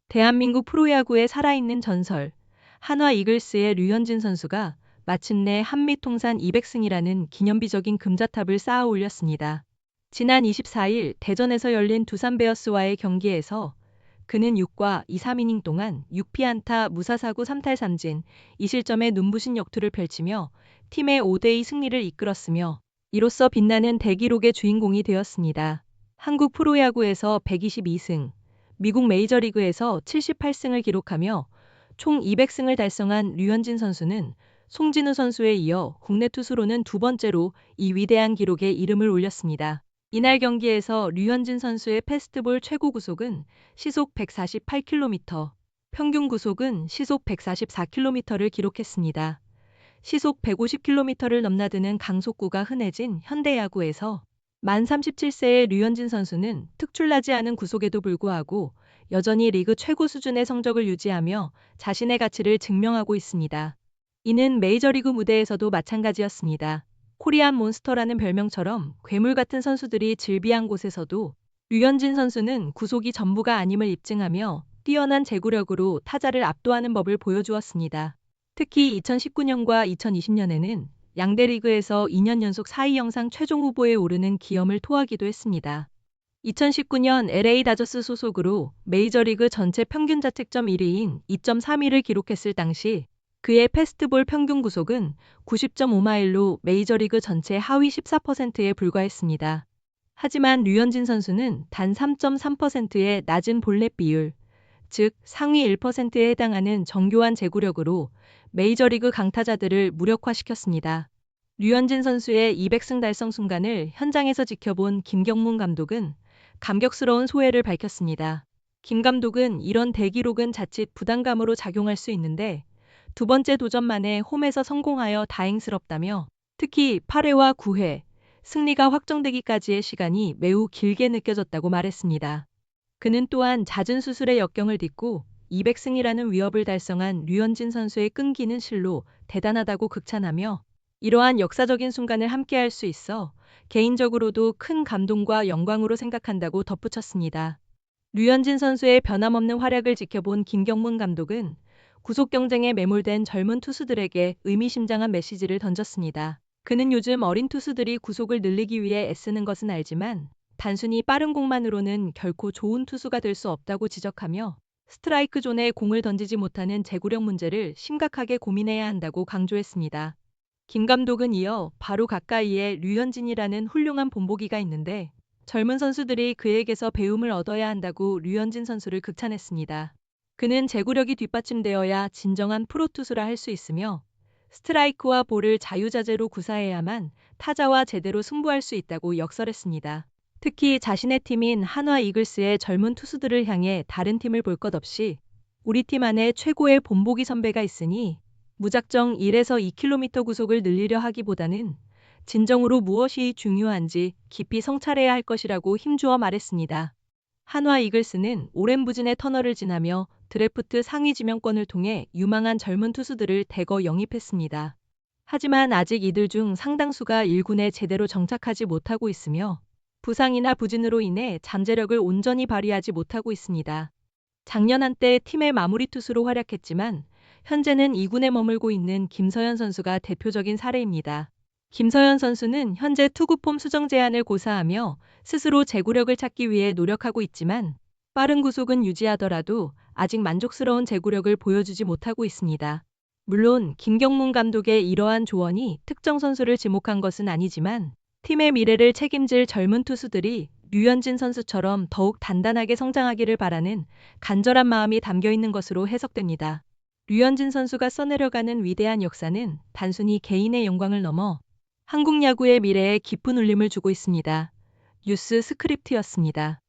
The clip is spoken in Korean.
대한민국 프로야구의 살아있는 전설, 한화 이글스의 류현진 선수가 마침내 한미 통산 200승이라는 기념비적인 금자탑을 쌓아 올렸습니다. 지난 24일 대전에서 열린 두산 베어스와의 경기에서 그는 6과 2, 3이닝 동안 6피안타 무사사구 3탈3진 2실점의 눈부신 역투를 펼치며 팀의 5대2 승리를 이끌었으며 이로써 빛나는 대기록의 주인공이 되었습니다. 한국 프로야구에서 122승, 미국 메이저리그에서 78승을 기록하며 총 200승을 달성한 류현진 선수는 송진우 선수에 이어 국내 투수로는 두 번째로 이 위대한 기록에 이름을 올렸습니다. 이날 경기에서 류현진 선수의 패스트볼 최고 구속은 시속 148km, 평균 구속은 시속 144km를 기록했습니다. 시속 150km를 넘나드는 강속구가 흔해진 현대야구에서 만 37세의 류현진 선수는 특출나지 않은 구속에도 불구하고 여전히 리그 최고 수준의 성적을 유지하며 자신의 가치를 증명하고 있습니다. 이는 메이저리그 무대에서도 마찬가지였습니다. 코리안 몬스터라는 별명처럼 괴물 같은 선수들이 즐비한 곳에서도 류현진 선수는 구속이 전부가 아님을 입증하며 뛰어난 제구력으로 타자를 압도하는 법을 보여주었습니다. 특히 2019년과 2020년에는 양대 리그에서 2년 연속 4위 영상 최종 후보에 오르는 기염을 토하기도 했습니다. 2019년 LA 다저스 소속으로 메이저리그 전체 평균 자책점 1위인 2.3위를 기록했을 당시 그의 패스트볼 평균 구속은 90.5마일로 메이저리그 전체 하위 14%에 불과했습니다. 하지만 류현진 선수는 단 3.3%의 낮은 볼넷 비율, 즉 상위 1%에 해당하는 정교한 제구력으로 메이저리그 강타자들을 무력화시켰습니다. 류현진 선수의 200승 달성 순간을 현장에서 지켜본 김경문 감독은 감격스러운 소회를 밝혔습니다. 김 감독은 이런 대기록은 자칫 부담감으로 작용할 수 있는데 두 번째 도전만에 홈에서 성공하여 다행스럽다며 특히 8회와 9회, 승리가 확정되기까지의 시간이 매우 길게 느껴졌다고 말했습니다. 그는 또한 잦은 수술의 역경을 딛고 200승이라는 위협을 달성한 류현진 선수의 끈기는 실로 대단하다고 극찬하며 이러한 역사적인 순간을 함께할 수 있어 개인적으로도 큰 감동과 영광으로 생각한다고 덧붙였습니다. 류현진 선수의 변함없는 활약을 지켜본 김경문 감독은 구속 경쟁에 매몰된 젊은 투수들에게 의미심장한 메시지를 던졌습니다. 그는 요즘 어린 투수들이 구속을 늘리기 위해 애쓰는 것은 알지만 단순히 빠른 공만으로는 결코 좋은 투수가 될 수 없다고 지적하며 스트라이크 존에 공을 던지지 못하는 제구력 문제를 심각하게 고민해야 한다고 강조했습니다. 김 감독은 이어 바로 가까이에 류현진이라는 훌륭한 본보기가 있는데 젊은 선수들이 그에게서 배움을 얻어야 한다고 류현진 선수를 극찬했습니다. 그는 제구력이 뒷받침되어야 진정한 프로투수라 할 수 있으며 스트라이크와 볼을 자유자재로 구사해야만 타자와 제대로 승부할 수 있다고 역설했습니다. 특히 자신의 팀인 한화 이글스의 젊은 투수들을 향해 다른 팀을 볼 것 없이 우리 팀 안에 최고의 본보기 선배가 있으니 무작정 1에서 2km 구속을 늘리려 하기보다는 진정으로 무엇이 중요한지 깊이 성찰해야 할 것이라고 힘주어 말했습니다. 한화 이글스는 오랜 부진의 터널을 지나며 드래프트 상위 지명권을 통해 유망한 젊은 투수들을 대거 영입했습니다. 하지만 아직 이들 중 상당수가 1군에 제대로 정착하지 못하고 있으며 부상이나 부진으로 인해 잠재력을 온전히 발휘하지 못하고 있습니다. 작년 한때 팀의 마무리 투수로 활약했지만 현재는 2군에 머물고 있는 김서현 선수가 대표적인 사례입니다. 김서현 선수는 현재 투구폼 수정 제한을 고사하며 스스로 제구력을 찾기 위해 노력하고 있지만 빠른 구속은 유지하더라도 아직 만족스러운 제구력을 보여주지 못하고 있습니다. 물론 김경문 감독의 이러한 조언이 특정 선수를 지목한 것은 아니지만 팀의 미래를 책임질 젊은 투수들이 류현진 선수처럼 더욱 단단하게 성장하기를 바라는 간절한 마음이 담겨 있는 것으로 해석됩니다. 류현진 선수가 써내려가는 위대한 역사는 단순히 개인의 영광을 넘어 한국 야구의 미래에 깊은 울림을 주고 있습니다. 뉴스 스크립트였습니다.